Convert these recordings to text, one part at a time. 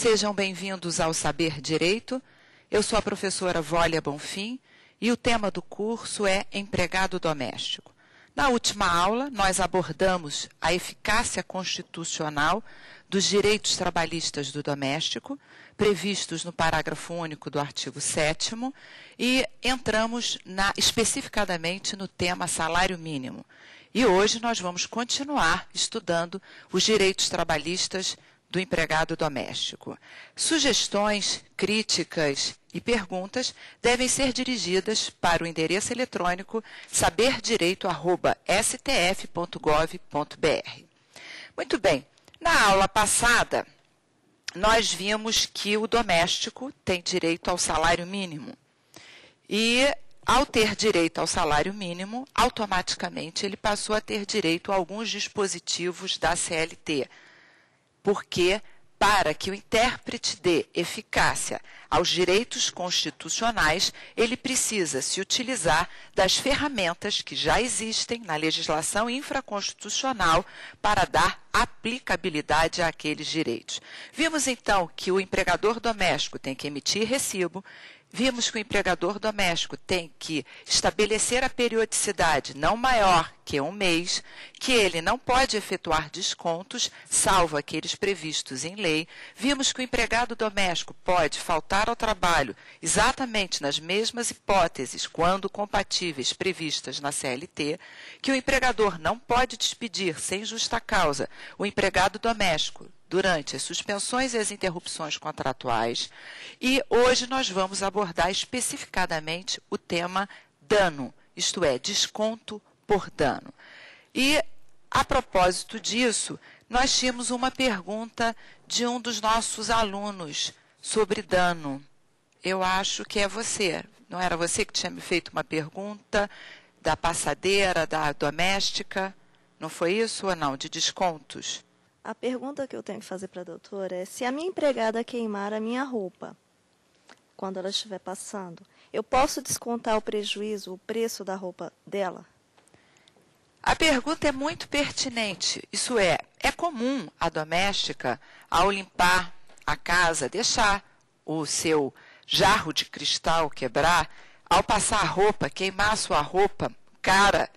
Sejam bem-vindos ao Saber Direito. Eu sou a professora Vólia Bonfim e o tema do curso é empregado doméstico. Na última aula, nós abordamos a eficácia constitucional dos direitos trabalhistas do doméstico, previstos no parágrafo único do artigo 7º, e entramos especificadamente no tema salário mínimo. E hoje nós vamos continuar estudando os direitos trabalhistas do empregado doméstico. Sugestões, críticas e perguntas devem ser dirigidas para o endereço eletrônico saberdireito@stf.gov.br. Muito bem, na aula passada, nós vimos que o doméstico tem direito ao salário mínimo. E, ao ter direito ao salário mínimo, automaticamente ele passou a ter direito a alguns dispositivos da CLT. Porque, para que o intérprete dê eficácia aos direitos constitucionais, ele precisa se utilizar das ferramentas que já existem na legislação infraconstitucional para dar aplicabilidade àqueles direitos. Vimos, então, que o empregador doméstico tem que emitir recibo. Vimos que o empregador doméstico tem que estabelecer a periodicidade não maior que um mês, que ele não pode efetuar descontos, salvo aqueles previstos em lei. Vimos que o empregado doméstico pode faltar ao trabalho exatamente nas mesmas hipóteses, quando compatíveis, previstas na CLT, que o empregador não pode despedir sem justa causa o empregado doméstico durante as suspensões e as interrupções contratuais. E hoje nós vamos abordar especificadamente o tema dano, isto é, desconto por dano. E, a propósito disso, nós tínhamos uma pergunta de um dos nossos alunos sobre dano. Eu acho que é você. Não era você que tinha me feito uma pergunta da passadeira, da doméstica? Não foi isso ou não? De descontos? A pergunta que eu tenho que fazer para a doutora é se a minha empregada queimar a minha roupa quando ela estiver passando, eu posso descontar o prejuízo, o preço da roupa dela? A pergunta é muito pertinente. Isso é comum a doméstica, ao limpar a casa, deixar o seu jarro de cristal quebrar, ao passar a roupa, queimar a sua roupa cara.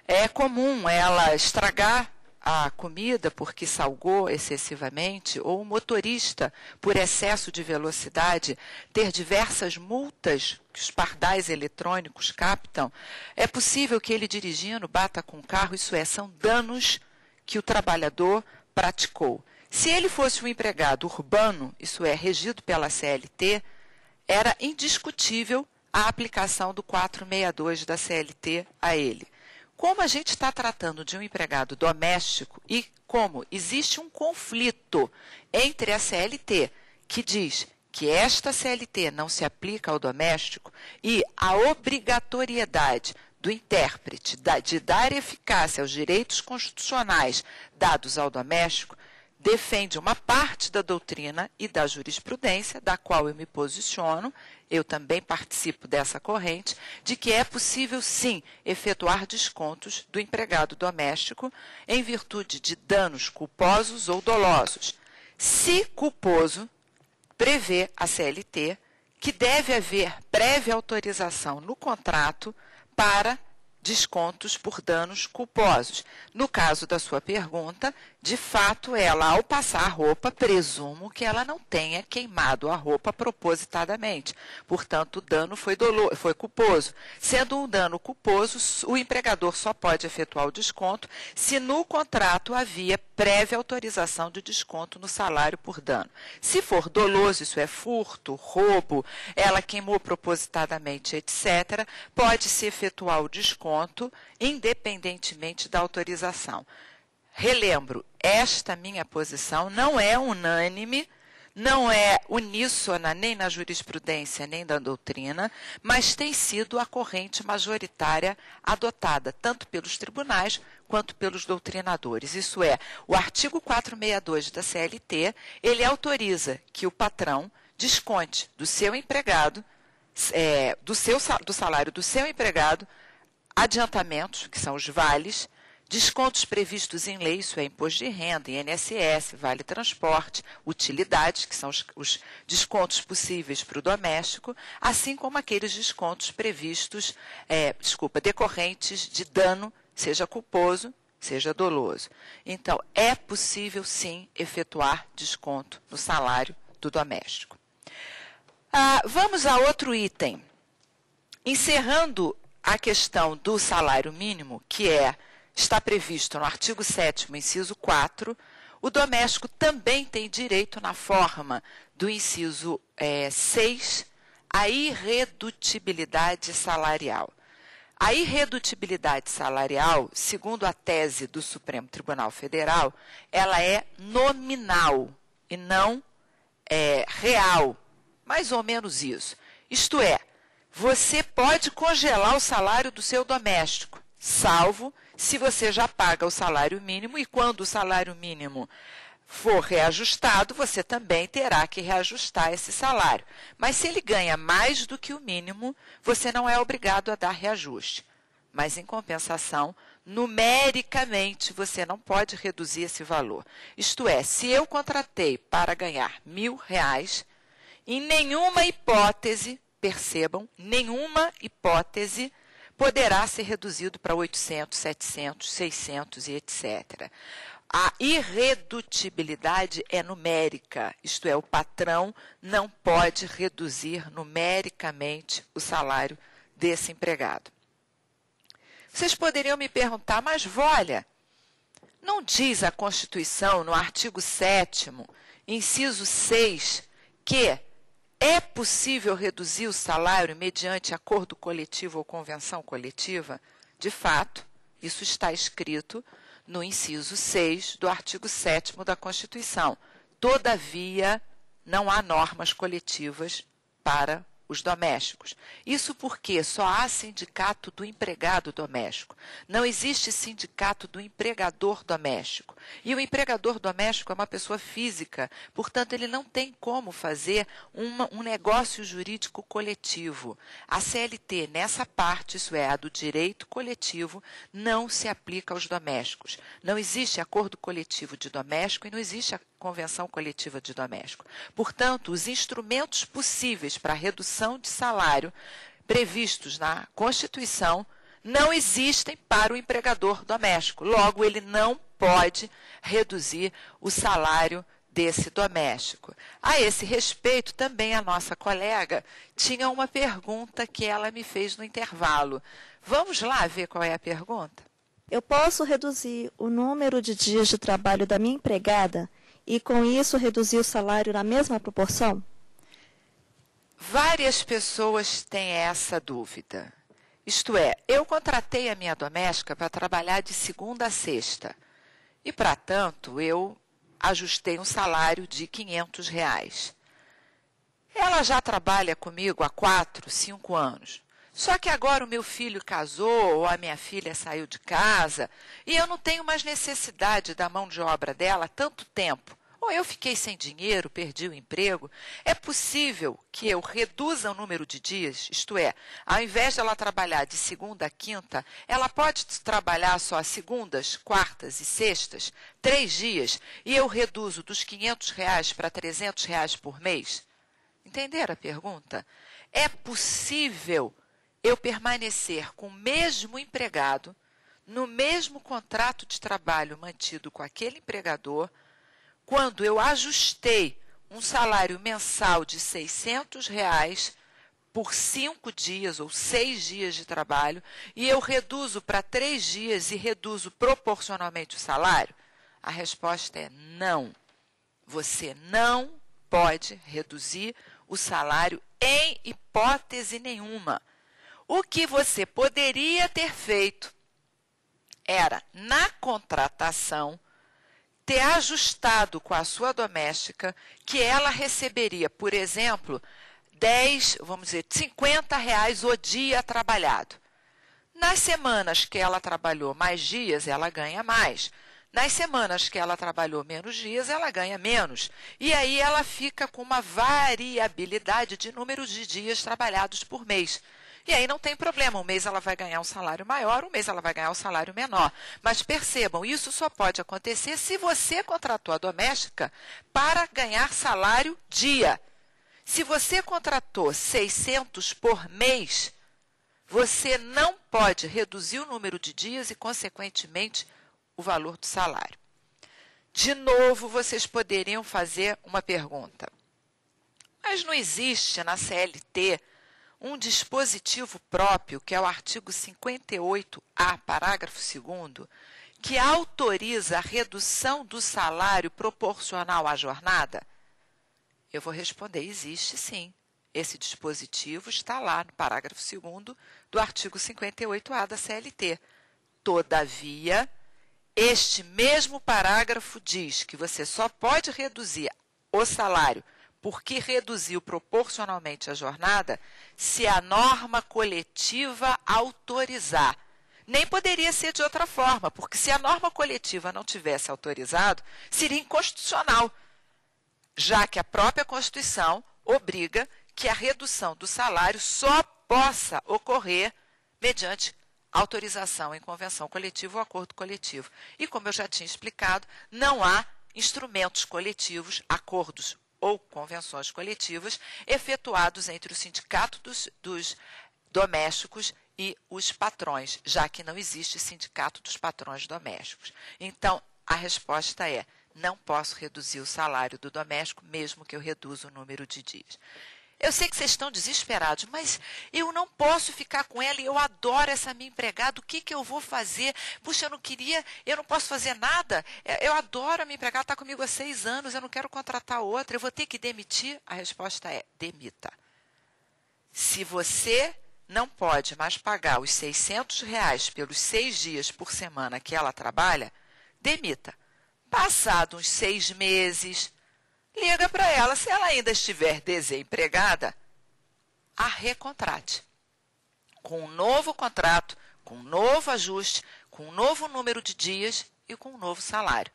É comum ela estragar a comida porque salgou excessivamente, ou o motorista, por excesso de velocidade, ter diversas multas que os pardais eletrônicos captam. É possível que ele dirigindo bata com o carro, isso é, são danos que o trabalhador praticou. Se ele fosse um empregado urbano, isso é, regido pela CLT, era indiscutível a aplicação do 462 da CLT a ele. Como a gente está tratando de um empregado doméstico e como existe um conflito entre a CLT, que diz que esta CLT não se aplica ao doméstico, e a obrigatoriedade do intérprete de dar eficácia aos direitos constitucionais dados ao doméstico, defende uma parte da doutrina e da jurisprudência, da qual eu me posiciono, eu também participo dessa corrente, de que é possível, sim, efetuar descontos do empregado doméstico em virtude de danos culposos ou dolosos. Se culposo, prevê a CLT que deve haver prévia autorização no contrato para descontos por danos culposos. No caso da sua pergunta, de fato, ela, ao passar a roupa, presumo que ela não tenha queimado a roupa propositadamente. Portanto, o dano foi culposo. Sendo um dano culposo, o empregador só pode efetuar o desconto se no contrato havia prévia autorização de desconto no salário por dano. Se for doloso, isso é furto, roubo, ela queimou propositadamente, etc., pode-se efetuar o desconto independentemente da autorização. Relembro, esta minha posição não é unânime, não é uníssona nem na jurisprudência nem na doutrina, mas tem sido a corrente majoritária adotada tanto pelos tribunais quanto pelos doutrinadores. Isso é, o artigo 462 da CLT, ele autoriza que o patrão desconte do seu empregado, do salário do seu empregado, adiantamentos, que são os vales, Descontos previstos em lei, isso é imposto de renda, INSS, vale transporte, utilidades, que são os descontos possíveis para o doméstico, assim como aqueles descontos previstos, decorrentes de dano, seja culposo, seja doloso. Então, é possível, sim, efetuar desconto no salário do doméstico. Vamos a outro item. Encerrando a questão do salário mínimo, que está previsto no artigo 7º, inciso 4, o doméstico também tem direito, na forma do inciso 6, à irredutibilidade salarial. A irredutibilidade salarial, segundo a tese do Supremo Tribunal Federal, ela é nominal e não real, mais ou menos isso. Isto é, você pode congelar o salário do seu doméstico, salvo se você já paga o salário mínimo, e quando o salário mínimo for reajustado, você também terá que reajustar esse salário. Mas se ele ganha mais do que o mínimo, você não é obrigado a dar reajuste. Mas, em compensação, numericamente, você não pode reduzir esse valor. Isto é, se eu contratei para ganhar R$1.000, em nenhuma hipótese, percebam, nenhuma hipótese poderá ser reduzido para 800, 700, 600 e etc. A irredutibilidade é numérica, isto é, o patrão não pode reduzir numericamente o salário desse empregado. Vocês poderiam me perguntar, mas Volha, não diz a Constituição, no artigo 7º, inciso 6, que é possível reduzir o salário mediante acordo coletivo ou convenção coletiva? De fato, isso está escrito no inciso 6 do artigo 7º da Constituição. Todavia, não há normas coletivas para os domésticos. Isso porque só há sindicato do empregado doméstico. Não existe sindicato do empregador doméstico. E o empregador doméstico é uma pessoa física, portanto, ele não tem como fazer um negócio jurídico coletivo. A CLT, nessa parte, isso é, a do direito coletivo, não se aplica aos domésticos. Não existe acordo coletivo de doméstico e não existe a convenção coletiva de doméstico. Portanto, os instrumentos possíveis para a redução de salário previstos na Constituição não existem para o empregador doméstico. Logo, ele não pode reduzir o salário desse doméstico. A esse respeito, também a nossa colega tinha uma pergunta que ela me fez no intervalo. Vamos lá ver qual é a pergunta? Eu posso reduzir o número de dias de trabalho da minha empregada e, com isso, reduzir o salário na mesma proporção? Várias pessoas têm essa dúvida. Isto é, eu contratei a minha doméstica para trabalhar de segunda a sexta. E, para tanto, eu ajustei um salário de R$500. Ela já trabalha comigo há 4, 5 anos. Só que agora o meu filho casou, ou a minha filha saiu de casa, e eu não tenho mais necessidade da mão de obra dela há tanto tempo. Ou eu fiquei sem dinheiro, perdi o emprego. É possível que eu reduza o número de dias, isto é, ao invés de ela trabalhar de segunda a quinta, ela pode trabalhar só segundas, quartas e sextas, 3 dias, e eu reduzo dos R$500 para R$300 por mês? Entenderam a pergunta? É possível eu permanecer com o mesmo empregado, no mesmo contrato de trabalho mantido com aquele empregador, quando eu ajustei um salário mensal de R$600 por 5 dias ou 6 dias de trabalho, e eu reduzo para 3 dias e reduzo proporcionalmente o salário? A resposta é não. Você não pode reduzir o salário em hipótese nenhuma. O que você poderia ter feito era, na contratação, ter ajustado com a sua doméstica que ela receberia, por exemplo, R$50 o dia trabalhado. Nas semanas que ela trabalhou mais dias, ela ganha mais. Nas semanas que ela trabalhou menos dias, ela ganha menos. E aí ela fica com uma variabilidade de números de dias trabalhados por mês. E aí não tem problema, um mês ela vai ganhar um salário maior, um mês ela vai ganhar um salário menor. Mas percebam, isso só pode acontecer se você contratou a doméstica para ganhar salário dia. Se você contratou 600 por mês, você não pode reduzir o número de dias e, consequentemente, o valor do salário. De novo, vocês poderiam fazer uma pergunta. Mas não existe na CLT um dispositivo próprio, que é o artigo 58A, parágrafo 2º, que autoriza a redução do salário proporcional à jornada? Eu vou responder, existe sim. Esse dispositivo está lá no parágrafo 2º do artigo 58A da CLT. Todavia, este mesmo parágrafo diz que você só pode reduzir o salário porque reduziu proporcionalmente a jornada se a norma coletiva autorizar. Nem poderia ser de outra forma, porque se a norma coletiva não tivesse autorizado, seria inconstitucional, já que a própria Constituição obriga que a redução do salário só possa ocorrer mediante autorização em convenção coletiva ou acordo coletivo. E, como eu já tinha explicado, não há instrumentos coletivos, acordos ou convenções coletivas efetuados entre o sindicato dos domésticos e os patrões, já que não existe sindicato dos patrões domésticos. Então, a resposta é: não posso reduzir o salário do doméstico, mesmo que eu reduza o número de dias. Eu sei que vocês estão desesperados, mas eu não posso ficar com ela e eu adoro essa minha empregada. O que eu vou fazer? Puxa, eu não posso fazer nada. Eu adoro a minha empregada, está comigo há 6 anos, eu não quero contratar outra, eu vou ter que demitir? A resposta é: demita. Se você não pode mais pagar os R$600 pelos 6 dias por semana que ela trabalha, demita. Passados uns 6 meses, liga para ela. Se ela ainda estiver desempregada, a recontrate. Com um novo contrato, com um novo ajuste, com um novo número de dias e com um novo salário.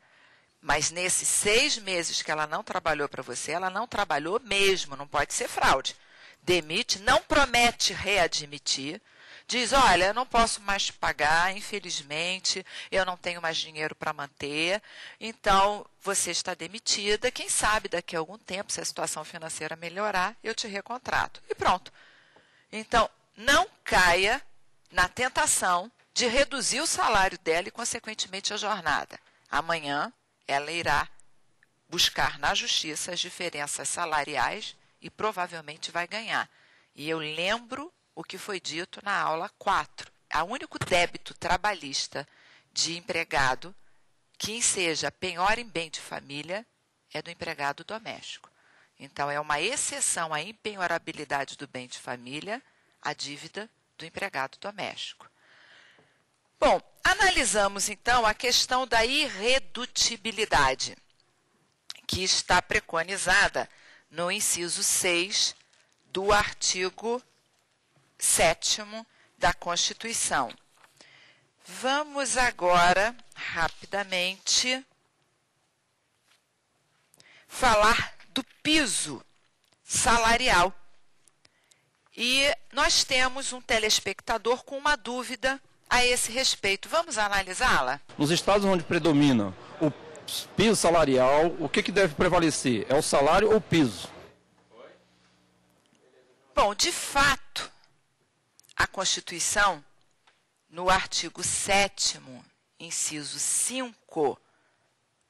Mas nesses 6 meses que ela não trabalhou para você, ela não trabalhou mesmo, não pode ser fraude. Demite, não promete readmitir. Diz: olha, eu não posso mais te pagar, infelizmente, eu não tenho mais dinheiro para manter, então você está demitida. Quem sabe daqui a algum tempo, se a situação financeira melhorar, eu te recontrato. E pronto. Então, não caia na tentação de reduzir o salário dela e, consequentemente, a jornada. Amanhã, ela irá buscar na justiça as diferenças salariais e provavelmente vai ganhar. E eu lembro o que foi dito na aula 4. O único débito trabalhista de empregado que seja penhora em bem de família é do empregado doméstico. Então, é uma exceção à impenhorabilidade do bem de família a dívida do empregado doméstico. Bom, analisamos então a questão da irredutibilidade, que está preconizada no inciso 6 do artigo 7º da Constituição. Vamos agora, rapidamente, falar do piso salarial. E nós temos um telespectador com uma dúvida a esse respeito. Vamos analisá-la? Nos estados onde predomina o piso salarial, o que deve prevalecer? É o salário ou o piso? Bom, de fato, a Constituição, no artigo 7º, inciso 5,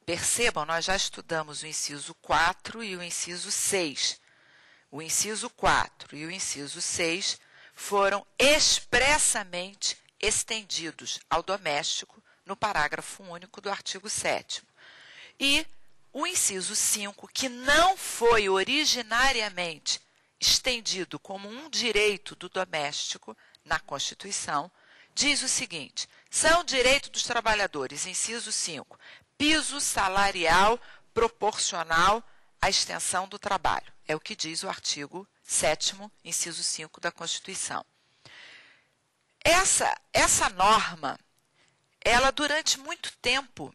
percebam, nós já estudamos o inciso 4 e o inciso 6. O inciso 4 e o inciso 6 foram expressamente estendidos ao doméstico no parágrafo único do artigo 7º. E o inciso 5, que não foi originariamente estendido como um direito do doméstico na Constituição, diz o seguinte: são direito dos trabalhadores, inciso 5, piso salarial proporcional à extensão do trabalho. É o que diz o artigo 7º, inciso 5 da Constituição. Essa norma, ela durante muito tempo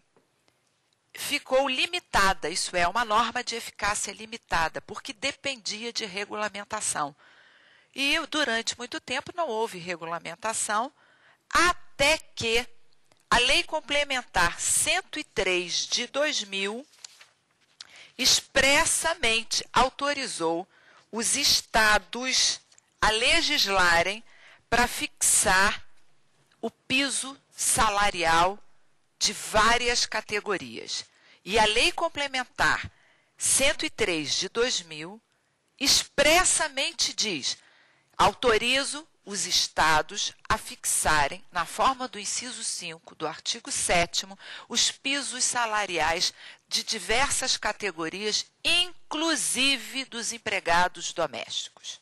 ficou limitada, isso é, uma norma de eficácia limitada, porque dependia de regulamentação. E durante muito tempo não houve regulamentação, até que a Lei Complementar 103 de 2000 expressamente autorizou os estados a legislarem para fixar o piso salarial de várias categorias. E a Lei Complementar 103 de 2000 expressamente diz: autorizo os estados a fixarem, na forma do inciso 5 do artigo 7º, os pisos salariais de diversas categorias, inclusive dos empregados domésticos.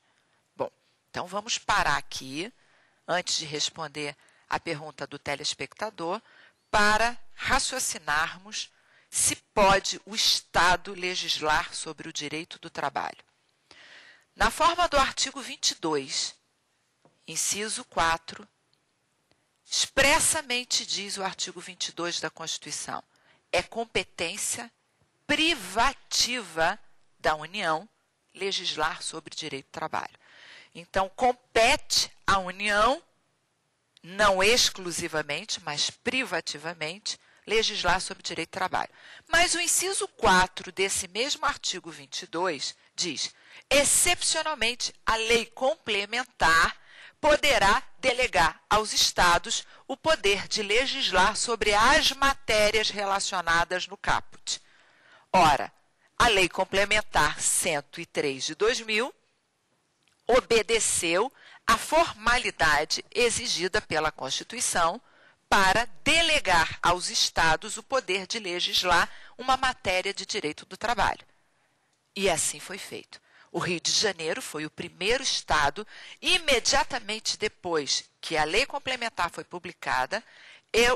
Bom, então vamos parar aqui, antes de responder a pergunta do telespectador, para raciocinarmos se pode o Estado legislar sobre o direito do trabalho. Na forma do artigo 22, inciso 4, expressamente diz o artigo 22 da Constituição: é competência privativa da União legislar sobre direito do trabalho. Então, compete à União, não exclusivamente, mas privativamente, legislar sobre direito do trabalho. Mas o inciso 4 desse mesmo artigo 22 diz: excepcionalmente, a lei complementar poderá delegar aos estados o poder de legislar sobre as matérias relacionadas no caput. Ora, a Lei Complementar 103 de 2000 obedeceu à formalidade exigida pela Constituição para delegar aos estados o poder de legislar uma matéria de direito do trabalho. E assim foi feito. O Rio de Janeiro foi o primeiro estado, imediatamente depois que a lei complementar foi publicada,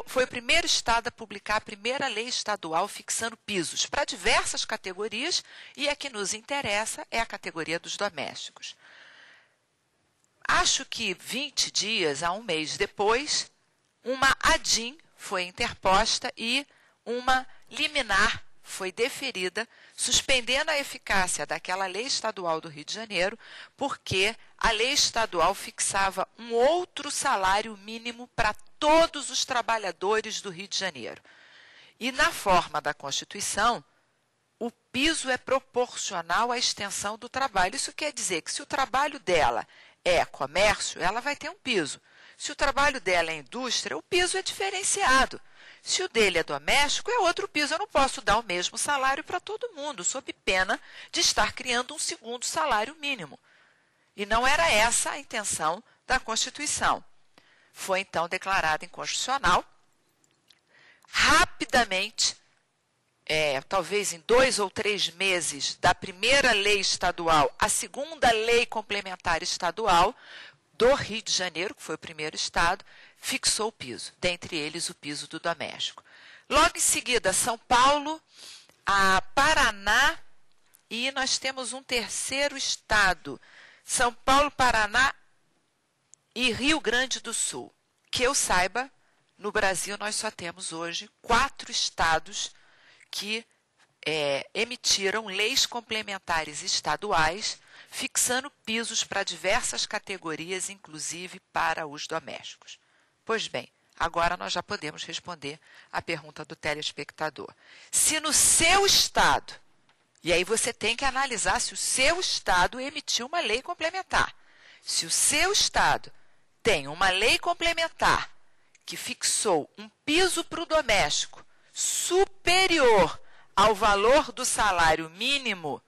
foi o primeiro estado a publicar a primeira lei estadual fixando pisos para diversas categorias, e a que nos interessa é a categoria dos domésticos. Acho que 20 dias a um mês depois, uma ADIM foi interposta e uma liminar foi deferida, suspendendo a eficácia daquela lei estadual do Rio de Janeiro, porque a lei estadual fixava um outro salário mínimo para todos os trabalhadores do Rio de Janeiro. E na forma da Constituição, o piso é proporcional à extensão do trabalho. Isso quer dizer que se o trabalho dela é comércio, ela vai ter um piso. Se o trabalho dela é indústria, o piso é diferenciado. Se o dele é doméstico, é outro piso. Eu não posso dar o mesmo salário para todo mundo, sob pena de estar criando um segundo salário mínimo. E não era essa a intenção da Constituição. Foi, então, declarada inconstitucional. Rapidamente, talvez em 2 ou 3 meses da primeira lei estadual, a segunda lei complementar estadual do Rio de Janeiro, que foi o primeiro estado, fixou o piso, dentre eles o piso do doméstico. Logo em seguida, São Paulo, Paraná, e nós temos um terceiro estado, São Paulo, Paraná e Rio Grande do Sul. Que eu saiba, no Brasil nós só temos hoje 4 estados que emitiram leis complementares estaduais, fixando pisos para diversas categorias, inclusive para os domésticos. Pois bem, agora nós já podemos responder a pergunta do telespectador. Se no seu estado, e aí você tem que analisar se o seu estado emitiu uma lei complementar. Se o seu estado tem uma lei complementar que fixou um piso para o doméstico superior ao valor do salário mínimo,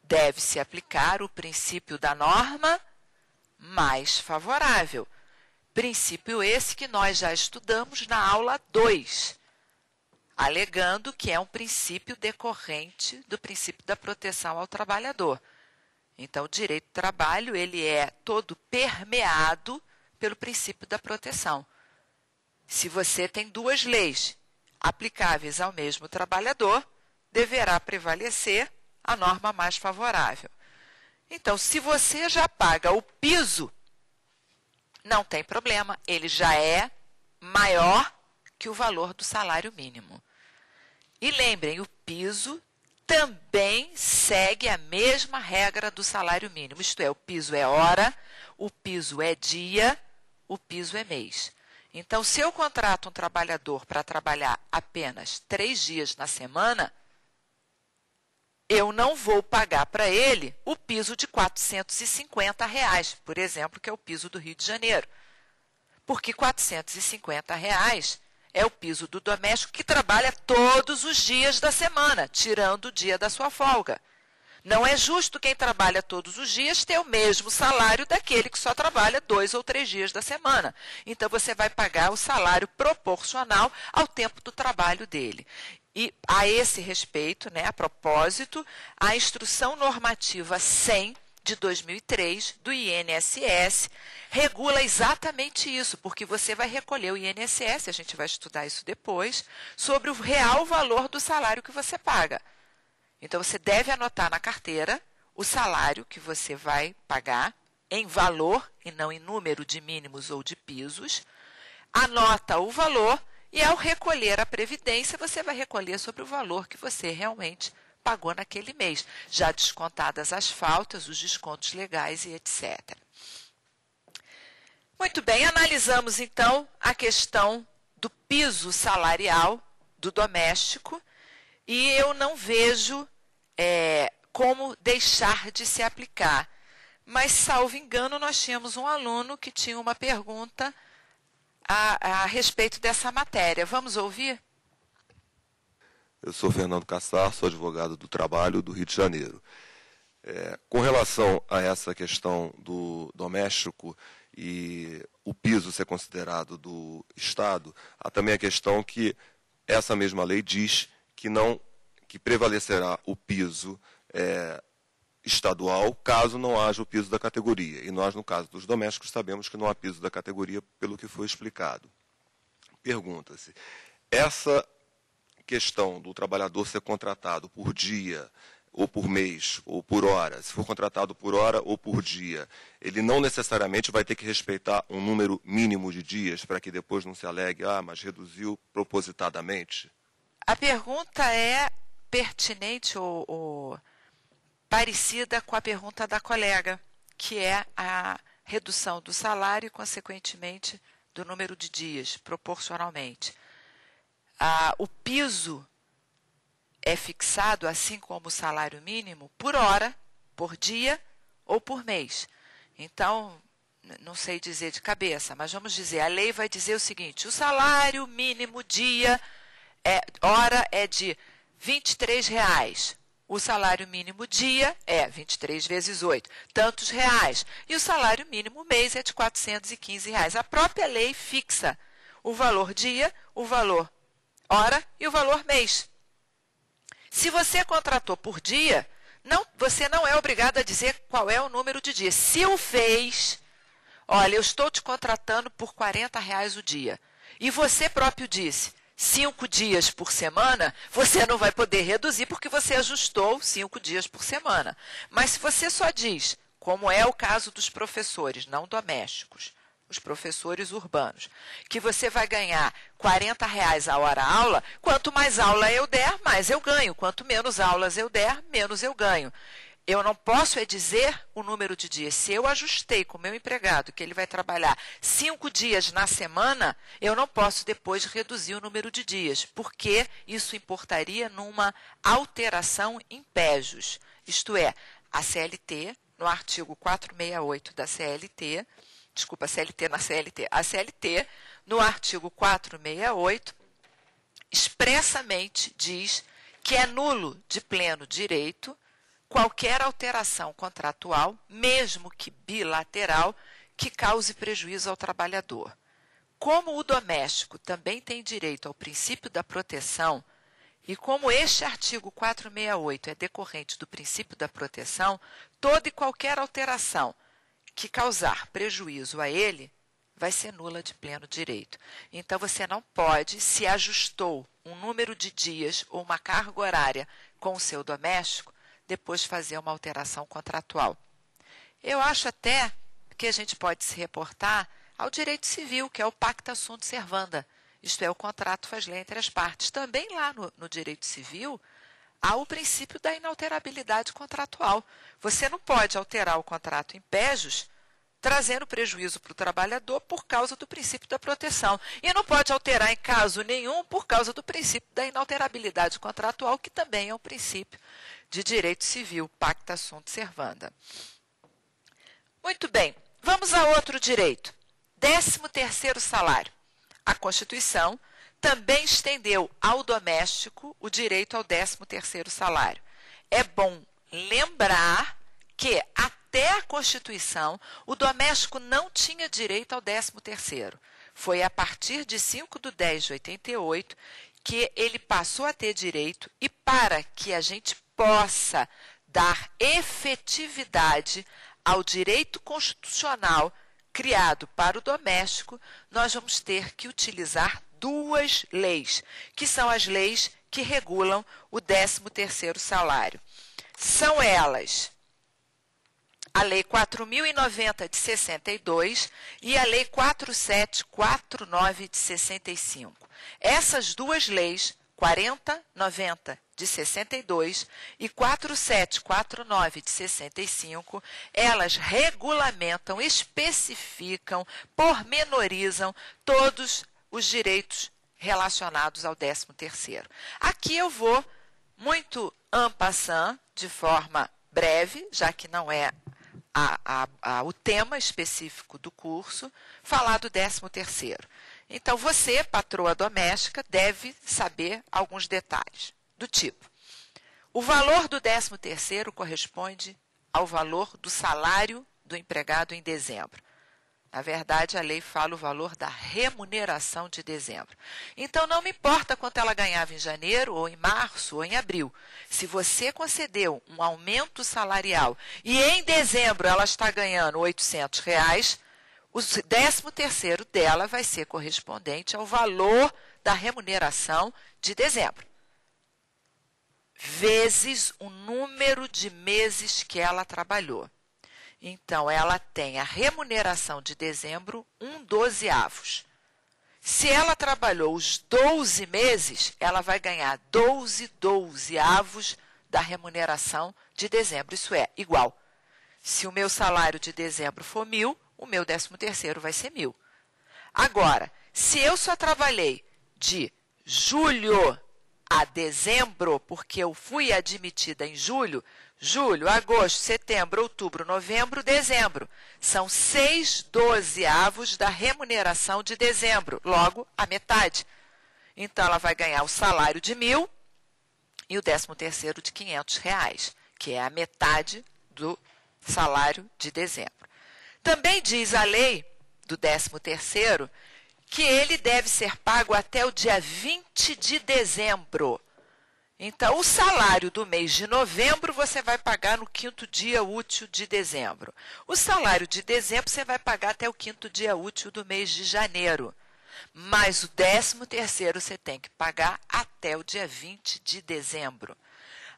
deve-se aplicar o princípio da norma mais favorável. Princípio esse que nós já estudamos na aula 2, alegando que é um princípio decorrente do princípio da proteção ao trabalhador. Então, o direito do trabalho ele é todo permeado pelo princípio da proteção. Se você tem 2 leis aplicáveis ao mesmo trabalhador, deverá prevalecer a norma mais favorável. Então, se você já paga o piso, não tem problema, ele já é maior que o valor do salário mínimo. E lembrem, o piso também segue a mesma regra do salário mínimo, isto é, o piso é hora, o piso é dia, o piso é mês. Então, se eu contrato um trabalhador para trabalhar apenas 3 dias na semana, eu não vou pagar para ele o piso de R$ 450, por exemplo, que é o piso do Rio de Janeiro. Porque R$ 450 é o piso do doméstico que trabalha todos os dias da semana, tirando o dia da sua folga. Não é justo quem trabalha todos os dias ter o mesmo salário daquele que só trabalha 2 ou 3 dias da semana. Então, você vai pagar o salário proporcional ao tempo do trabalho dele. E, a esse respeito, a propósito, a Instrução Normativa 100, de 2003, do INSS, regula exatamente isso, porque você vai recolher o INSS, a gente vai estudar isso depois, sobre o real valor do salário que você paga. Então, você deve anotar na carteira o salário que você vai pagar em valor e não em número de mínimos ou de pisos, anota o valor e, ao recolher a previdência, você vai recolher sobre o valor que você realmente pagou naquele mês, já descontadas as faltas, os descontos legais e etc. Muito bem, analisamos então a questão do piso salarial do doméstico e eu não vejo como deixar de se aplicar. Mas, salvo engano, nós tínhamos um aluno que tinha uma pergunta a respeito dessa matéria. Vamos ouvir? Eu sou Fernando Cassar, sou advogado do trabalho do Rio de Janeiro. Com relação a essa questão do doméstico e o piso ser considerado do Estado, há também a questão que essa mesma lei diz que prevalecerá o piso estadual caso não haja o piso da categoria. E nós, no caso dos domésticos, sabemos que não há piso da categoria pelo que foi explicado. Pergunta-se, essa questão do trabalhador ser contratado por dia, ou por mês, ou por hora, se for contratado por hora ou por dia, ele não necessariamente vai ter que respeitar um número mínimo de dias para que depois não se alegue, mas reduziu propositadamente? A pergunta é pertinente ou parecida com a pergunta da colega, que é a redução do salário e, consequentemente, do número de dias, proporcionalmente. O piso é fixado, assim como o salário mínimo, por hora, por dia ou por mês. Então, não sei dizer de cabeça, mas vamos dizer, a lei vai dizer o seguinte, o salário mínimo hora é de R$ 23,00. O salário mínimo dia é 23 vezes 8, tantos reais. E o salário mínimo mês é de R$ 415. A própria lei fixa o valor dia, o valor hora e o valor mês. Se você contratou por dia, você não é obrigado a dizer qual é o número de dias. Se o fez, olha, eu estou te contratando por R$ 40,00 o dia. E você próprio disse, 5 dias por semana, você não vai poder reduzir porque você ajustou 5 dias por semana. Mas se você só diz, como é o caso dos professores, não domésticos, os professores urbanos, que você vai ganhar R$ 40,00 a hora aula, quanto mais aula eu der, mais eu ganho. Quanto menos aulas eu der, menos eu ganho. Eu não posso dizer o número de dias. Se eu ajustei com o meu empregado que ele vai trabalhar 5 dias na semana, eu não posso depois reduzir o número de dias, porque isso importaria numa alteração em pejos. Isto é, a CLT, no artigo 468 da CLT, desculpa, a CLT na CLT, a CLT, no artigo 468, expressamente diz que é nulo de pleno direito qualquer alteração contratual, mesmo que bilateral, que cause prejuízo ao trabalhador. Como o doméstico também tem direito ao princípio da proteção, e como este artigo 468 é decorrente do princípio da proteção, toda e qualquer alteração que causar prejuízo a ele vai ser nula de pleno direito. Então, você não pode, se ajustou um número de dias ou uma carga horária com o seu doméstico, depois fazer uma alteração contratual. Eu acho até que a gente pode se reportar ao direito civil, que é o pacta sunt servanda, isto é, o contrato faz lei entre as partes. Também lá no direito civil, há o princípio da inalterabilidade contratual. Você não pode alterar o contrato em pejus trazendo prejuízo para o trabalhador por causa do princípio da proteção. E não pode alterar em caso nenhum por causa do princípio da inalterabilidade contratual, que também é um princípio de direito civil, pacta sunt servanda. Muito bem, vamos a outro direito. 13º salário. A Constituição também estendeu ao doméstico o direito ao 13º salário. É bom lembrar que até a Constituição o doméstico não tinha direito ao 13º. Foi a partir de 5/10/88 que ele passou a ter direito, e para que a gente possa dar efetividade ao direito constitucional criado para o doméstico, nós vamos ter que utilizar duas leis, que são as leis que regulam o 13º salário. São elas a Lei 4.090 de 62 e a Lei 4749 de 65. Essas duas leis, 4090 de 62 e 4749 de 65, elas regulamentam, especificam, pormenorizam todos os direitos relacionados ao 13º. Aqui eu vou, muito en passant, de forma breve, já que não é o tema específico do curso, falar do 13º. Então, você, patroa doméstica, deve saber alguns detalhes, do tipo: o valor do 13º corresponde ao valor do salário do empregado em dezembro. Na verdade, a lei fala o valor da remuneração de dezembro. Então, não me importa quanto ela ganhava em janeiro, ou em março, ou em abril. Se você concedeu um aumento salarial e em dezembro ela está ganhando R$ 800, o 13º dela vai ser correspondente ao valor da remuneração de dezembro, vezes o número de meses que ela trabalhou. Então, ela tem a remuneração de dezembro 1/12. Se ela trabalhou os 12 meses, ela vai ganhar 12/12 da remuneração de dezembro. Isso é igual. Se o meu salário de dezembro for 1.000, o meu 13º vai ser 1.000. Agora, se eu só trabalhei de julho a dezembro, porque eu fui admitida em julho, agosto, setembro, outubro, novembro, dezembro. São 6/12 da remuneração de dezembro, logo a metade. Então, ela vai ganhar o salário de 1.000 e o 13º de R$ 500, que é a metade do salário de dezembro. Também diz a lei do 13º que ele deve ser pago até o dia 20 de dezembro. Então, o salário do mês de novembro você vai pagar no 5º dia útil de dezembro. O salário de dezembro você vai pagar até o 5º dia útil do mês de janeiro. Mas o 13º você tem que pagar até o dia 20 de dezembro.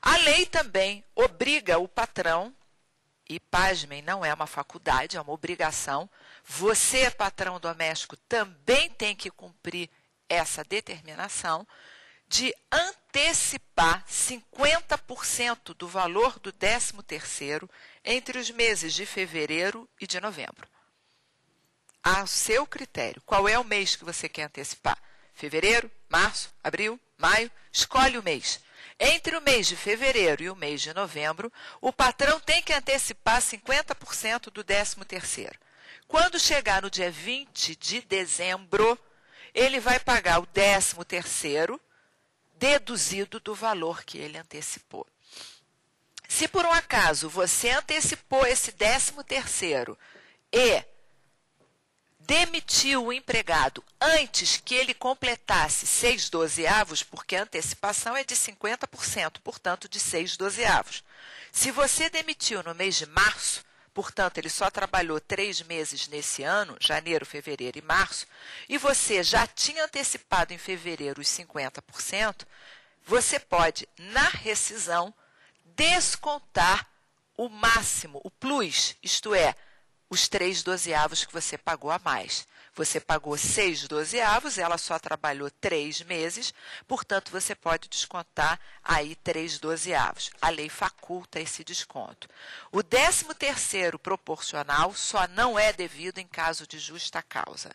A lei também obriga o patrão, e pasmem, não é uma faculdade, é uma obrigação. Você, patrão doméstico, também tem que cumprir essa determinação de antecipar 50% do valor do 13º entre os meses de fevereiro e de novembro. A seu critério. Qual é o mês que você quer antecipar? Fevereiro, março, abril, maio? Escolhe o mês. Entre o mês de fevereiro e o mês de novembro, o patrão tem que antecipar 50% do 13º. Quando chegar no dia 20 de dezembro, ele vai pagar o 13º, deduzido do valor que ele antecipou. Se por um acaso você antecipou esse 13º e demitiu o empregado antes que ele completasse 6/12, porque a antecipação é de 50%, portanto, de 6/12. Se você demitiu no mês de março, portanto, ele só trabalhou 3 meses nesse ano, janeiro, fevereiro e março, e você já tinha antecipado em fevereiro os 50%, você pode, na rescisão, descontar o máximo, o plus, isto é, os 3/12 que você pagou a mais. Você pagou 6/12, ela só trabalhou 3 meses, portanto, você pode descontar aí 3/12. A lei faculta esse desconto. O 13º proporcional só não é devido em caso de justa causa.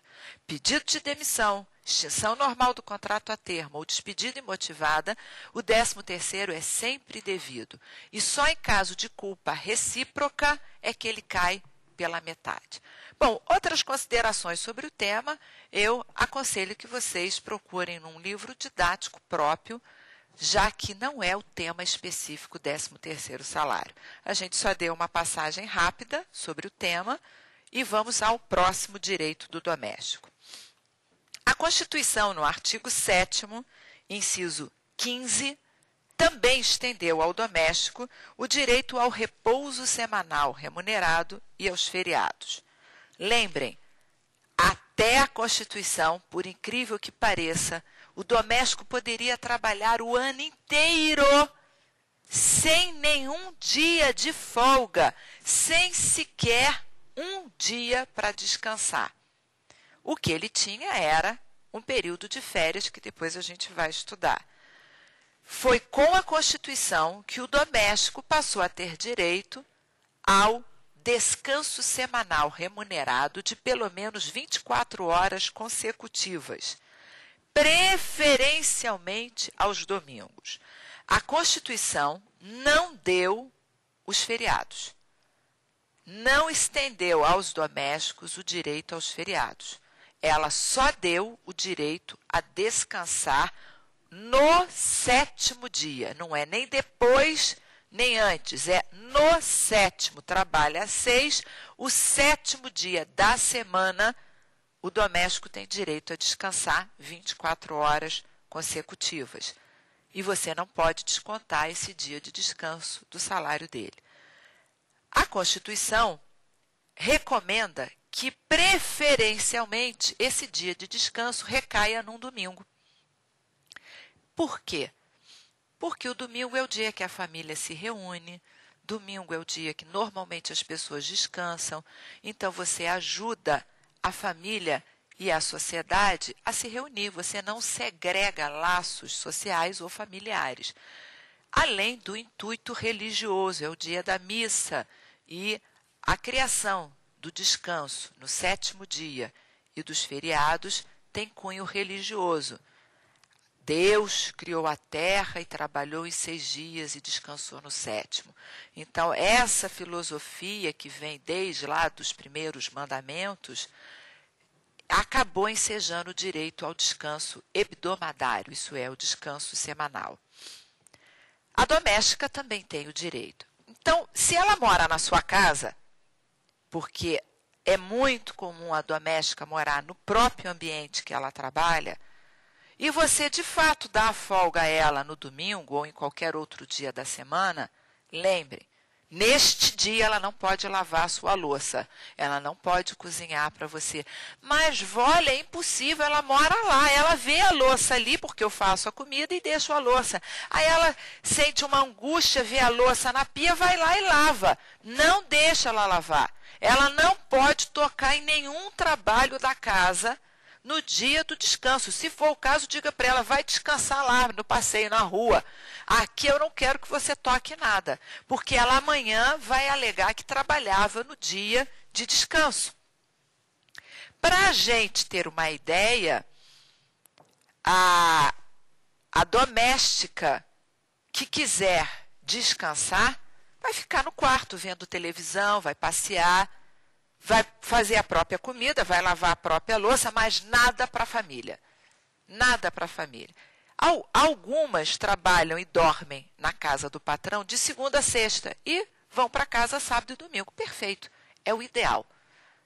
Pedido de demissão, extinção normal do contrato a termo ou despedida imotivada, o 13º é sempre devido. E só em caso de culpa recíproca é que ele cai pela metade. Bom, outras considerações sobre o tema, eu aconselho que vocês procurem num livro didático próprio, já que não é o tema específico 13º salário. A gente só deu uma passagem rápida sobre o tema e vamos ao próximo direito do doméstico. A Constituição, no artigo 7º, inciso 15, também estendeu ao doméstico o direito ao repouso semanal remunerado e aos feriados. Lembrem, até a Constituição, por incrível que pareça, o doméstico poderia trabalhar o ano inteiro sem nenhum dia de folga, sem sequer um dia para descansar. O que ele tinha era um período de férias que depois a gente vai estudar. Foi com a Constituição que o doméstico passou a ter direito ao descanso semanal remunerado de pelo menos 24 horas consecutivas, preferencialmente aos domingos. A Constituição não deu os feriados, não estendeu aos domésticos o direito aos feriados. Ela só deu o direito a descansar no 7º dia, não é nem depois nem antes, é no 7º, trabalha 6, o 7º dia da semana, o doméstico tem direito a descansar 24 horas consecutivas. E você não pode descontar esse dia de descanso do salário dele. A Constituição recomenda que, preferencialmente, esse dia de descanso recaia num domingo. Por quê? Porque o domingo é o dia que a família se reúne, domingo é o dia que normalmente as pessoas descansam, então você ajuda a família e a sociedade a se reunir, você não segrega laços sociais ou familiares. Além do intuito religioso, é o dia da missa e a criação do descanso no 7º dia e dos feriados tem cunho religioso. Deus criou a terra e trabalhou em 6 dias e descansou no 7º. Então, essa filosofia que vem desde lá dos primeiros mandamentos acabou ensejando o direito ao descanso hebdomadário, isso é, o descanso semanal. A doméstica também tem o direito. Então, se ela mora na sua casa, porque é muito comum a doméstica morar no próprio ambiente que ela trabalha, e você, de fato, dá a folga a ela no domingo ou em qualquer outro dia da semana, lembre, neste dia ela não pode lavar a sua louça, ela não pode cozinhar para você. Mas, vó, é impossível, ela mora lá, ela vê a louça ali, porque eu faço a comida e deixo a louça. Aí ela sente uma angústia, vê a louça na pia, vai lá e lava. Não deixa ela lavar. Ela não pode tocar em nenhum trabalho da casa no dia do descanso. Se for o caso, diga para ela, vai descansar lá no passeio na rua. Aqui eu não quero que você toque nada, porque ela amanhã vai alegar que trabalhava no dia de descanso. Para a gente ter uma ideia, a doméstica que quiser descansar, vai ficar no quarto vendo televisão, vai passear, vai fazer a própria comida, vai lavar a própria louça, mas nada para a família. Nada para a família. Algumas trabalham e dormem na casa do patrão de segunda a sexta e vão para casa sábado e domingo. Perfeito. É o ideal.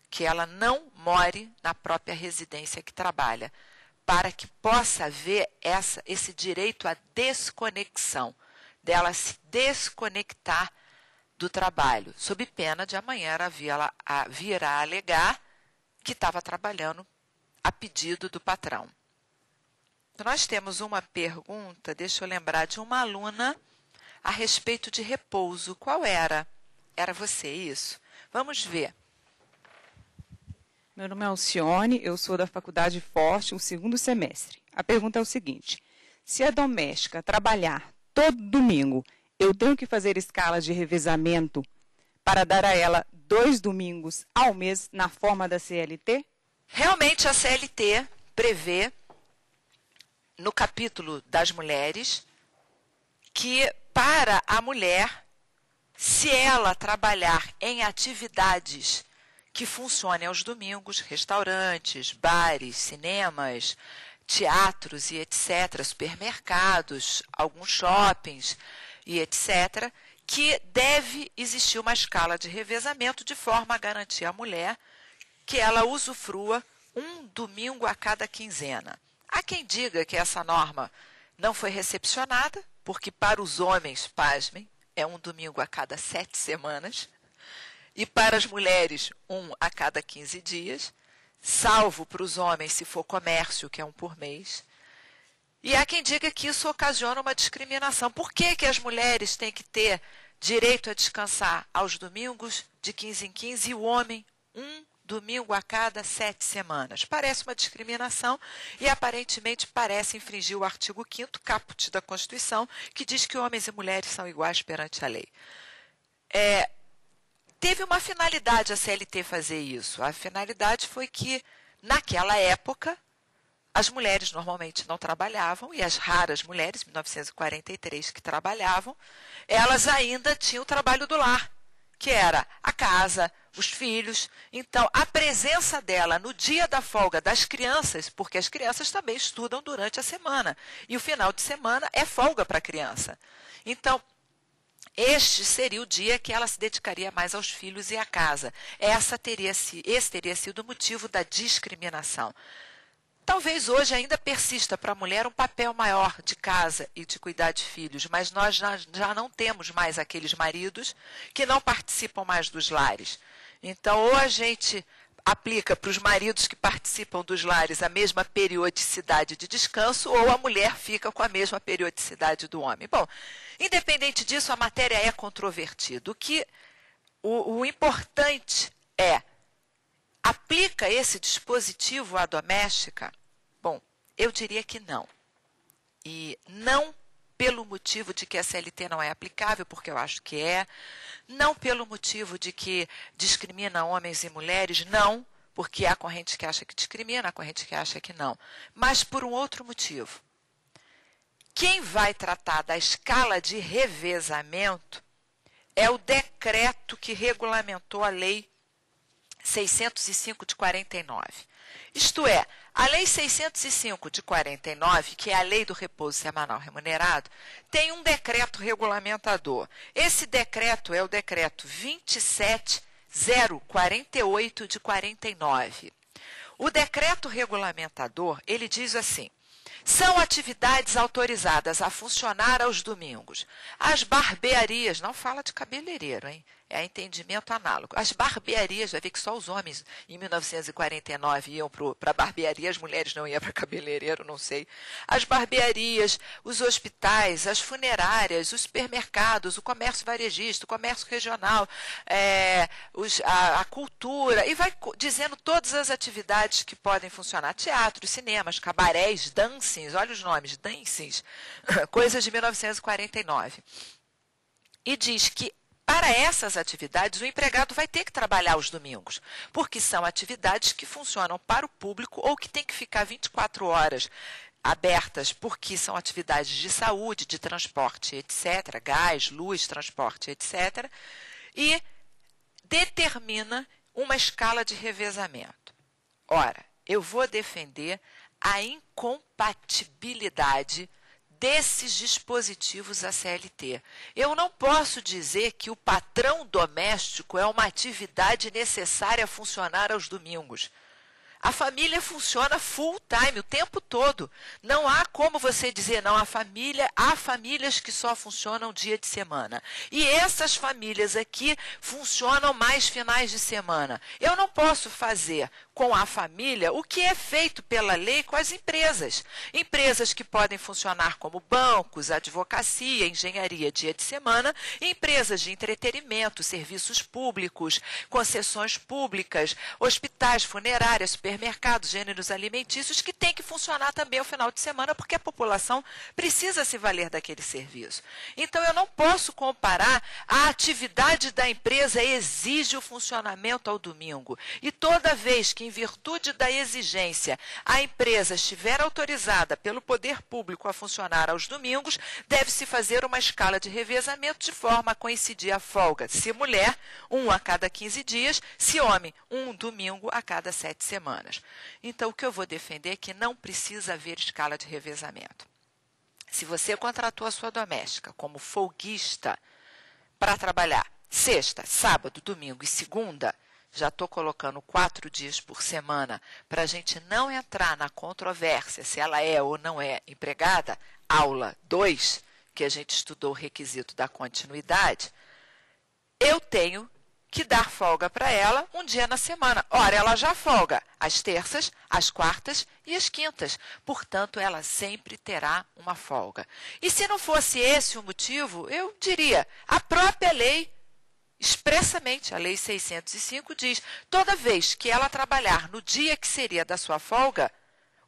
Que ela não more na própria residência que trabalha, para que possa haver esse direito à desconexão, dela se desconectar do trabalho, sob pena de amanhã ela vir a alegar que estava trabalhando a pedido do patrão. Nós temos uma pergunta, deixa eu lembrar, de uma aluna a respeito de repouso. Qual era? Era você isso? Vamos ver. Meu nome é Alcione, eu sou da Faculdade Forte, o segundo semestre. A pergunta é o seguinte: se a doméstica trabalhar todo domingo, eu tenho que fazer escala de revezamento para dar a ela 2 domingos ao mês na forma da CLT? Realmente a CLT prevê, no capítulo das mulheres, que para a mulher, se ela trabalhar em atividades que funcionem aos domingos, restaurantes, bares, cinemas, teatros e etc., supermercados, alguns shoppings e etc., que deve existir uma escala de revezamento de forma a garantir à mulher que ela usufrua um domingo a cada quinzena. Há quem diga que essa norma não foi recepcionada, porque para os homens, pasmem, é um domingo a cada 7 semanas, e para as mulheres, um a cada 15 dias, salvo para os homens se for comércio, que é um por mês. E há quem diga que isso ocasiona uma discriminação. Por que que as mulheres têm que ter direito a descansar aos domingos, de 15 em 15, e o homem, um domingo a cada 7 semanas? Parece uma discriminação e, aparentemente, parece infringir o artigo 5º, caput da Constituição, que diz que homens e mulheres são iguais perante a lei. Teve uma finalidade a CLT fazer isso. A finalidade foi que, naquela época, as mulheres normalmente não trabalhavam, e as raras mulheres, 1943, que trabalhavam, elas ainda tinham o trabalho do lar, que era a casa, os filhos. Então, a presença dela no dia da folga das crianças, porque as crianças também estudam durante a semana, e o final de semana é folga para a criança. Então, este seria o dia que ela se dedicaria mais aos filhos e à casa. Esse teria sido o motivo da discriminação. Talvez hoje ainda persista para a mulher um papel maior de casa e de cuidar de filhos, mas nós já não temos mais aqueles maridos que não participam mais dos lares. Então, ou a gente aplica para os maridos que participam dos lares a mesma periodicidade de descanso, ou a mulher fica com a mesma periodicidade do homem. Bom, independente disso, a matéria é controvertida. O importante é, aplica esse dispositivo à doméstica? Bom, eu diria que não. E não pelo motivo de que a CLT não é aplicável, porque eu acho que é. Não pelo motivo de que discrimina homens e mulheres, não, porque há corrente que acha que discrimina, há corrente que acha que não. Mas por um outro motivo. Quem vai tratar da escala de revezamento é o decreto que regulamentou a Lei 605 de 49. Isto é, a Lei 605 de 49, que é a Lei do Repouso Semanal Remunerado, tem um decreto regulamentador. Esse decreto é o decreto 27048 de 49. O decreto regulamentador, ele diz assim: são atividades autorizadas a funcionar aos domingos. As barbearias, não fala de cabeleireiro, hein? É entendimento análogo. As barbearias, vai ver que só os homens em 1949 iam para a barbearia, as mulheres não iam para cabeleireiro, não sei. As barbearias, os hospitais, as funerárias, os supermercados, o comércio varejista, o comércio regional, a cultura, e vai dizendo todas as atividades que podem funcionar. Teatros, cinemas, cabarés, dancings, olha os nomes, dancings, coisas de 1949. E diz que para essas atividades, o empregado vai ter que trabalhar aos domingos, porque são atividades que funcionam para o público ou que tem que ficar 24 horas abertas, porque são atividades de saúde, de transporte, etc., gás, luz, transporte, etc., e determina uma escala de revezamento. Ora, eu vou defender a incompatibilidade desses dispositivos à CLT. Eu não posso dizer que o patrão doméstico é uma atividade necessária a funcionar aos domingos. A família funciona full time, o tempo todo. Não há como você dizer, não, há famílias que só funcionam dia de semana. E essas famílias aqui funcionam mais finais de semana. Eu não posso fazer com a família o que é feito pela lei com as empresas. Empresas que podem funcionar como bancos, advocacia, engenharia dia de semana, empresas de entretenimento, serviços públicos, concessões públicas, hospitais, funerárias, supermercados, gêneros alimentícios, que tem que funcionar também ao final de semana, porque a população precisa se valer daquele serviço. Então, eu não posso comparar a atividade da empresa exige o funcionamento ao domingo. E toda vez que, em virtude da exigência, a empresa estiver autorizada pelo poder público a funcionar aos domingos, deve-se fazer uma escala de revezamento de forma a coincidir a folga, se mulher, 1 a cada 15 dias, se homem, 1 domingo a cada 7 semanas. Então, o que eu vou defender é que não precisa haver escala de revezamento. Se você contratou a sua doméstica como folguista para trabalhar sexta, sábado, domingo e segunda, já estou colocando 4 dias por semana para a gente não entrar na controvérsia se ela é ou não é empregada, aula 2, que a gente estudou o requisito da continuidade, eu tenho que dar folga para ela um dia na semana. Ora, ela já folga às terças, às quartas e às quintas. Portanto, ela sempre terá uma folga. E se não fosse esse o motivo, eu diria, a própria lei, expressamente, a Lei 605 diz, toda vez que ela trabalhar no dia que seria da sua folga,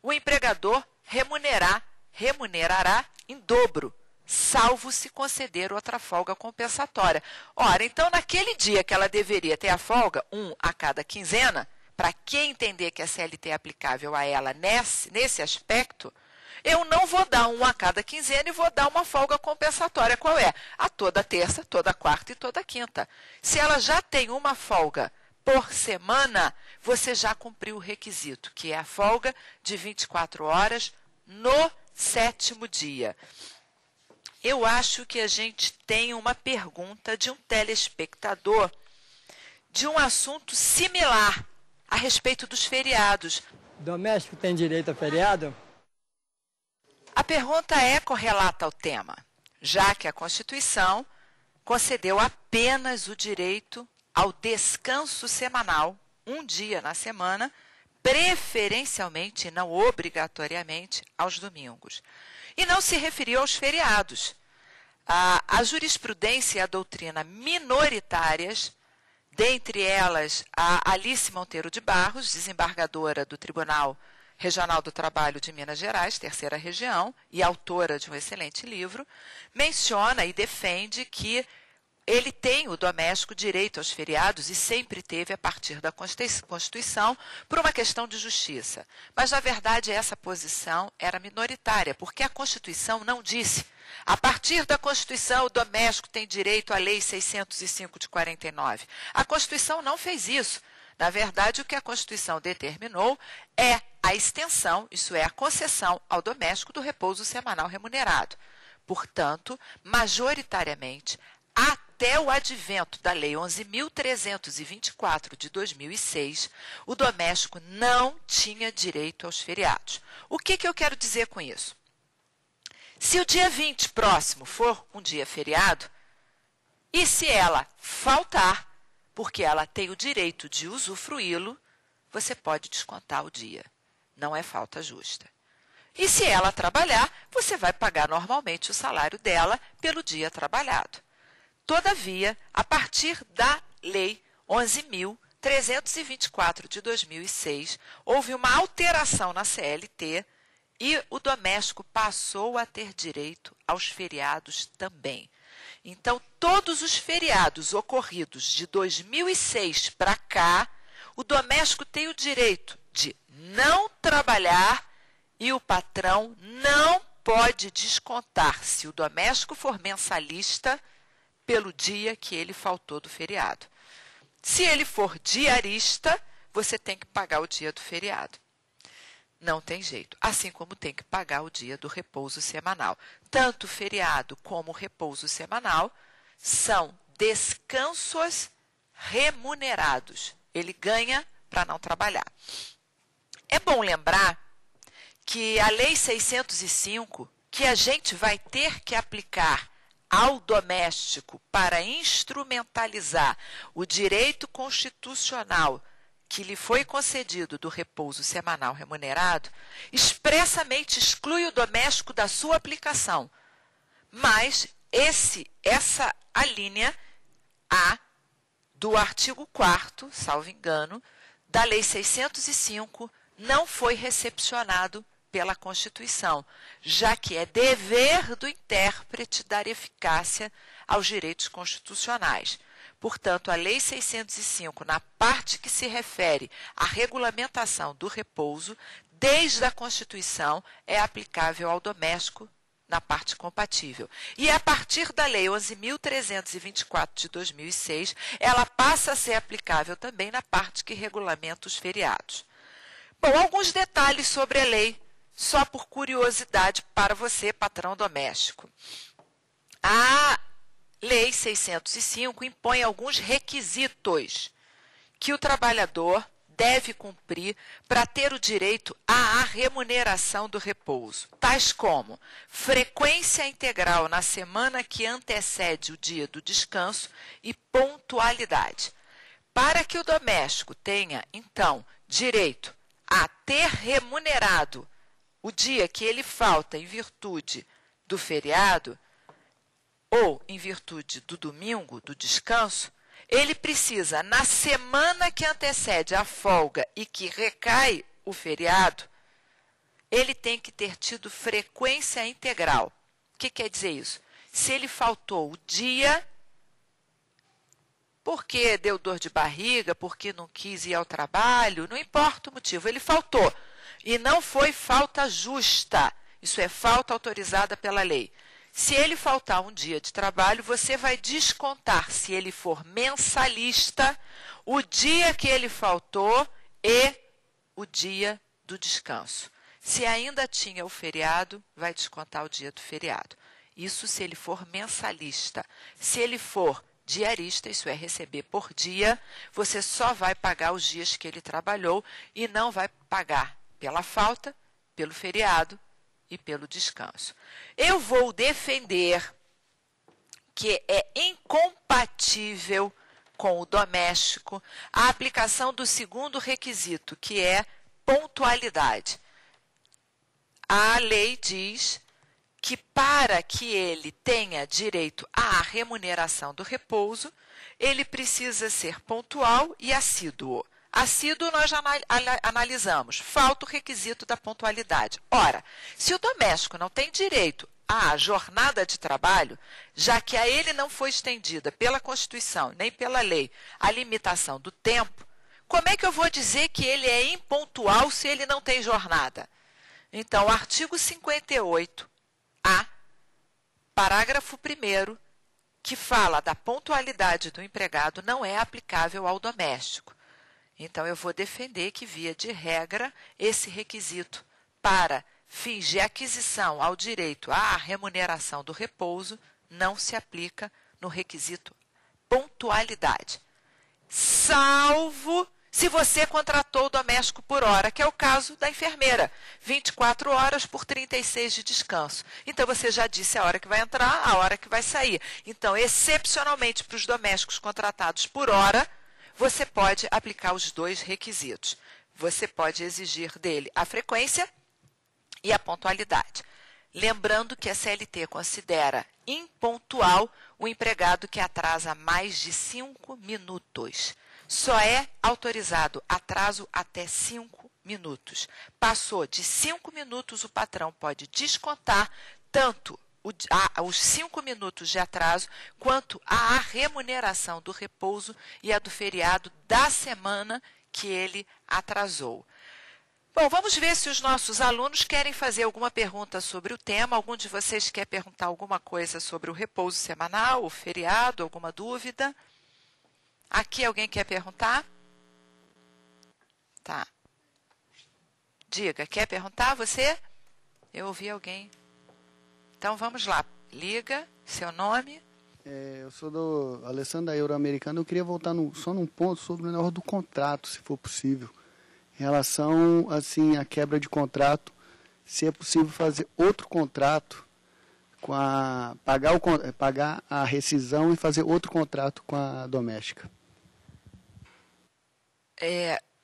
o empregador remunerará em dobro, salvo se conceder outra folga compensatória. Ora, então, naquele dia que ela deveria ter a folga, 1 a cada quinzena, para quem entender que a CLT é aplicável a ela nesse aspecto, eu não vou dar 1 a cada quinzena e vou dar uma folga compensatória. Qual é? A toda terça, toda quarta e toda quinta. Se ela já tem uma folga por semana, você já cumpriu o requisito, que é a folga de 24 horas no 7º dia. Eu acho que a gente tem uma pergunta de um telespectador de um assunto similar a respeito dos feriados. Doméstico tem direito a feriado? A pergunta é correlata ao tema, já que a Constituição concedeu apenas o direito ao descanso semanal, um dia na semana, preferencialmente e não obrigatoriamente aos domingos. E não se referiu aos feriados. A jurisprudência e a doutrina minoritárias, dentre elas a Alice Monteiro de Barros, desembargadora do Tribunal Regional do Trabalho de Minas Gerais, 3ª Região, e autora de um excelente livro, menciona e defende que ele tem, o doméstico, direito aos feriados e sempre teve a partir da Constituição por uma questão de justiça. Mas, na verdade, essa posição era minoritária, porque a Constituição não disse. A partir da Constituição, o doméstico tem direito à Lei 605 de 49. A Constituição não fez isso. Na verdade, o que a Constituição determinou é a extensão, isso é, a concessão ao doméstico do repouso semanal remunerado. Portanto, majoritariamente, até o advento da Lei 11.324 de 2006, o doméstico não tinha direito aos feriados. O que eu quero dizer com isso? Se o dia 20 próximo for um dia feriado, e se ela faltar, porque ela tem o direito de usufruí-lo, você pode descontar o dia. Não é falta justa. E se ela trabalhar, você vai pagar normalmente o salário dela pelo dia trabalhado. Todavia, a partir da Lei 11.324 de 2006, houve uma alteração na CLT e o doméstico passou a ter direito aos feriados também. Então, todos os feriados ocorridos de 2006 para cá, o doméstico tem o direito de não trabalhar e o patrão não pode descontar, se o doméstico for mensalista, pelo dia que ele faltou do feriado. Se ele for diarista, você tem que pagar o dia do feriado. Não tem jeito. Assim como tem que pagar o dia do repouso semanal. Tanto o feriado como o repouso semanal são descansos remunerados. Ele ganha para não trabalhar. É bom lembrar que a Lei 605, que a gente vai ter que aplicar ao doméstico para instrumentalizar o direito constitucional que lhe foi concedido do repouso semanal remunerado, expressamente exclui o doméstico da sua aplicação. Mas essa alínea A do artigo 4º, salvo engano, da Lei 605, não foi recepcionado pela Constituição, já que é dever do intérprete dar eficácia aos direitos constitucionais. Portanto, a Lei 605, na parte que se refere à regulamentação do repouso, desde a Constituição, é aplicável ao doméstico na parte compatível. E a partir da Lei 11.324 de 2006, ela passa a ser aplicável também na parte que regulamenta os feriados. Bom, alguns detalhes sobre a lei, só por curiosidade para você, patrão doméstico. A Lei 605 impõe alguns requisitos que o trabalhador deve cumprir para ter o direito à remuneração do repouso, tais como frequência integral na semana que antecede o dia do descanso e pontualidade. Para que o doméstico tenha, então, direito a ter remunerado o dia que ele falta em virtude do feriado, ou em virtude do domingo, do descanso, ele precisa, na semana que antecede a folga e que recai o feriado, ele tem que ter tido frequência integral. O que quer dizer isso? Se ele faltou o dia, porque deu dor de barriga, porque não quis ir ao trabalho, não importa o motivo, ele faltou. E não foi falta justa, isso é falta autorizada pela lei. Se ele faltar um dia de trabalho, você vai descontar, se ele for mensalista, o dia que ele faltou e o dia do descanso. Se ainda tinha o feriado, vai descontar o dia do feriado. Isso se ele for mensalista. Se ele for diarista, isso é receber por dia, você só vai pagar os dias que ele trabalhou e não vai pagar pela falta, pelo feriado e pelo descanso. Eu vou defender que é incompatível com o doméstico a aplicação do segundo requisito, que é pontualidade. A lei diz que para que ele tenha direito à remuneração do repouso, ele precisa ser pontual e assíduo. Assíduo nós já analisamos, falta o requisito da pontualidade. Ora, se o doméstico não tem direito à jornada de trabalho, já que a ele não foi estendida pela Constituição, nem pela lei, a limitação do tempo, como é que eu vou dizer que ele é impontual se ele não tem jornada? Então, o artigo 58A, parágrafo 1º, que fala da pontualidade do empregado, não é aplicável ao doméstico. Então, eu vou defender que, via de regra, esse requisito para fins de aquisição ao direito à remuneração do repouso não se aplica no requisito pontualidade. Salvo se você contratou o doméstico por hora, que é o caso da enfermeira, 24 horas por 36 de descanso. Então, você já disse a hora que vai entrar, a hora que vai sair. Então, excepcionalmente para os domésticos contratados por hora, você pode aplicar os dois requisitos. Você pode exigir dele a frequência e a pontualidade. Lembrando que a CLT considera impontual o empregado que atrasa mais de 5 minutos. Só é autorizado atraso até 5 minutos. Passou de 5 minutos, o patrão pode descontar tanto os 5 minutos de atraso, quanto a remuneração do repouso e a do feriado da semana que ele atrasou. Bom, vamos ver se os nossos alunos querem fazer alguma pergunta sobre o tema. Algum de vocês quer perguntar alguma coisa sobre o repouso semanal, o feriado, alguma dúvida? Aqui alguém quer perguntar? Tá. Diga, quer perguntar você? Eu ouvi alguém. Então, vamos lá. Liga, seu nome. Eu sou do Alessandro da Euroamericana. Eu queria voltar só num ponto sobre o negócio do contrato, se for possível. Em relação, assim, à quebra de contrato, se é possível fazer outro contrato, pagar a rescisão e fazer outro contrato com a doméstica.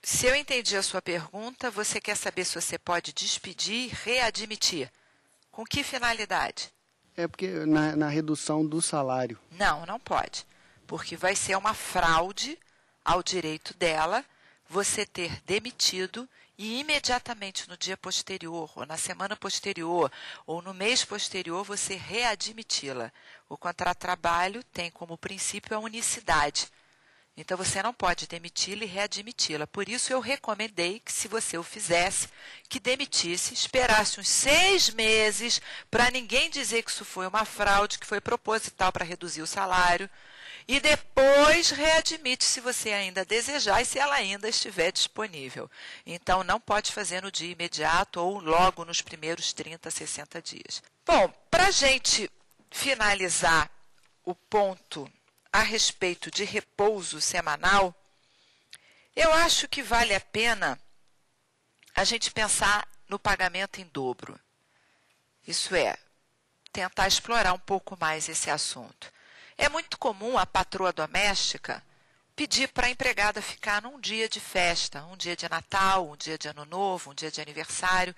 Se eu entendi a sua pergunta, você quer saber se você pode despedir e readmitir. Com que finalidade? É porque na redução do salário. Não, não pode. Porque vai ser uma fraude ao direito dela você ter demitido e imediatamente no dia posterior, ou na semana posterior, ou no mês posterior, você readmiti-la. O contrato de trabalho tem como princípio a unicidade. Então, você não pode demiti-la e readmiti-la. Por isso, eu recomendei que, se você o fizesse, que demitisse, esperasse uns 6 meses, para ninguém dizer que isso foi uma fraude, que foi proposital para reduzir o salário, e depois readmite se você ainda desejar e se ela ainda estiver disponível. Então, não pode fazer no dia imediato ou logo nos primeiros 30, 60 dias. Bom, para a gente finalizar o ponto a respeito de repouso semanal, eu acho que vale a pena a gente pensar no pagamento em dobro. Isso é, tentar explorar um pouco mais esse assunto. É muito comum a patroa doméstica pedir para a empregada ficar num dia de festa, um dia de Natal, um dia de Ano Novo, um dia de aniversário.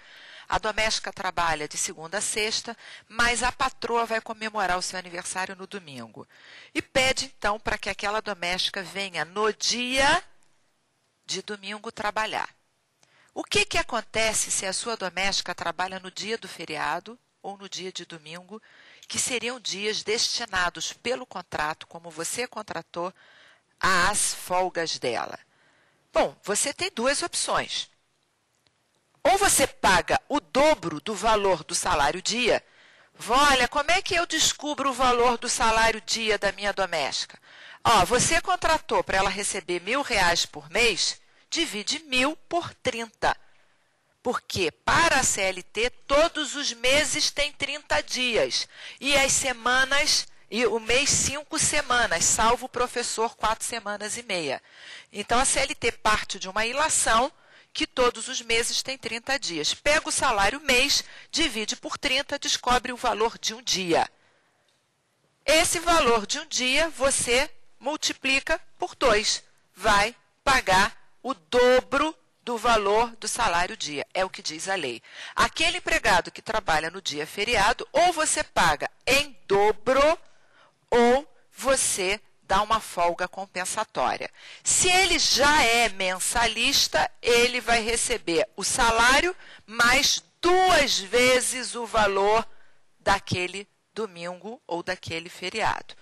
A doméstica trabalha de segunda a sexta, mas a patroa vai comemorar o seu aniversário no domingo. E pede, então, para que aquela doméstica venha no dia de domingo trabalhar. O que acontece se a sua doméstica trabalha no dia do feriado ou no dia de domingo, que seriam dias destinados pelo contrato, como você contratou, às folgas dela? Bom, você tem 2 opções. Ou você paga o dobro do valor do salário dia. Olha, como é que eu descubro o valor do salário dia da minha doméstica? Você contratou para ela receber R$1.000 por mês, divide 1.000 por 30. Porque para a CLT todos os meses tem 30 dias. E as semanas, e o mês 5 semanas, salvo o professor 4 semanas e meia. Então a CLT parte de uma ilação que todos os meses tem 30 dias. Pega o salário mês, divide por 30, descobre o valor de um dia. Esse valor de um dia você multiplica por 2. Vai pagar o dobro do valor do salário dia. É o que diz a lei. Aquele empregado que trabalha no dia feriado, ou você paga em dobro, ou você dá uma folga compensatória. Se ele já é mensalista, ele vai receber o salário mais 2 vezes o valor daquele domingo ou daquele feriado.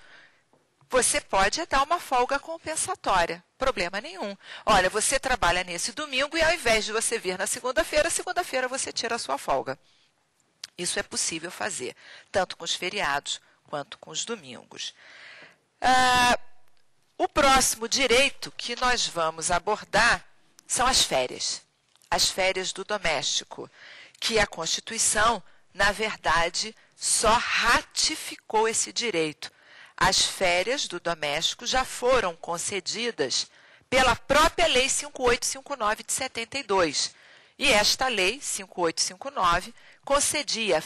Você pode dar uma folga compensatória, problema nenhum. Olha, você trabalha nesse domingo e ao invés de você vir na segunda-feira você tira a sua folga. Isso é possível fazer, tanto com os feriados quanto com os domingos. O próximo direito que nós vamos abordar são as férias do doméstico, que a Constituição, na verdade, só ratificou esse direito. As férias do doméstico já foram concedidas pela própria Lei 5859 de 72. E esta Lei 5859 concedia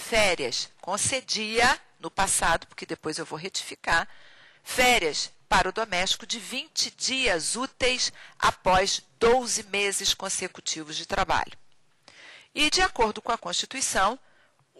no passado, porque depois eu vou retificar, férias para o doméstico de 20 dias úteis após 12 meses consecutivos de trabalho. E, de acordo com a Constituição,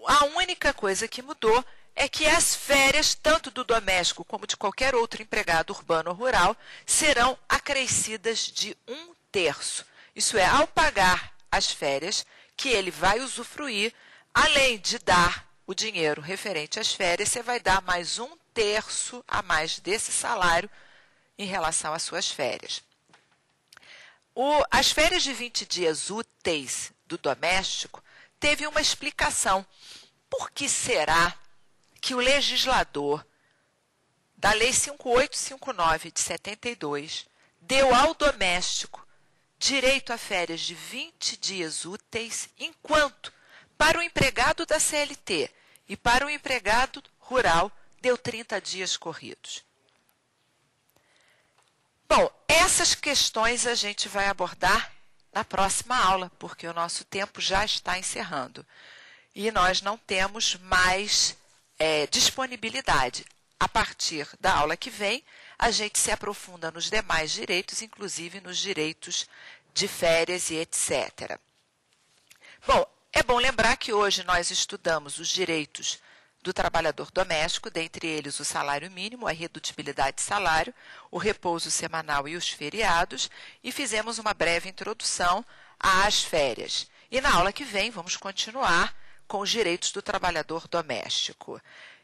a única coisa que mudou é que as férias, tanto do doméstico como de qualquer outro empregado urbano ou rural, serão acrescidas de 1/3. Isso é, ao pagar as férias que ele vai usufruir, além de dar o dinheiro referente às férias, você vai dar mais 1/3 a mais desse salário em relação às suas férias. As férias de 20 dias úteis do doméstico teve uma explicação. Por que será que o legislador da Lei 5859 de 72 deu ao doméstico direito a férias de 20 dias úteis, enquanto para o empregado da CLT e para o empregado rural deu 30 dias corridos? Bom, essas questões a gente vai abordar na próxima aula, porque o nosso tempo já está encerrando. E nós não temos mais disponibilidade. A partir da aula que vem, a gente se aprofunda nos demais direitos, inclusive nos direitos de férias e etc. Bom, é bom lembrar que hoje nós estudamos os direitos do trabalhador doméstico, dentre eles o salário mínimo, a redutibilidade de salário, o repouso semanal e os feriados, e fizemos uma breve introdução às férias. E na aula que vem vamos continuar com os direitos do trabalhador doméstico.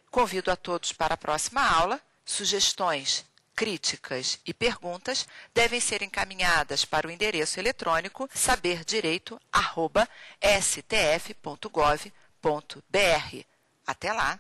Convido a todos para a próxima aula. Sugestões, críticas e perguntas devem ser encaminhadas para o endereço eletrônico saberdireito@stf.gov.br. Até lá!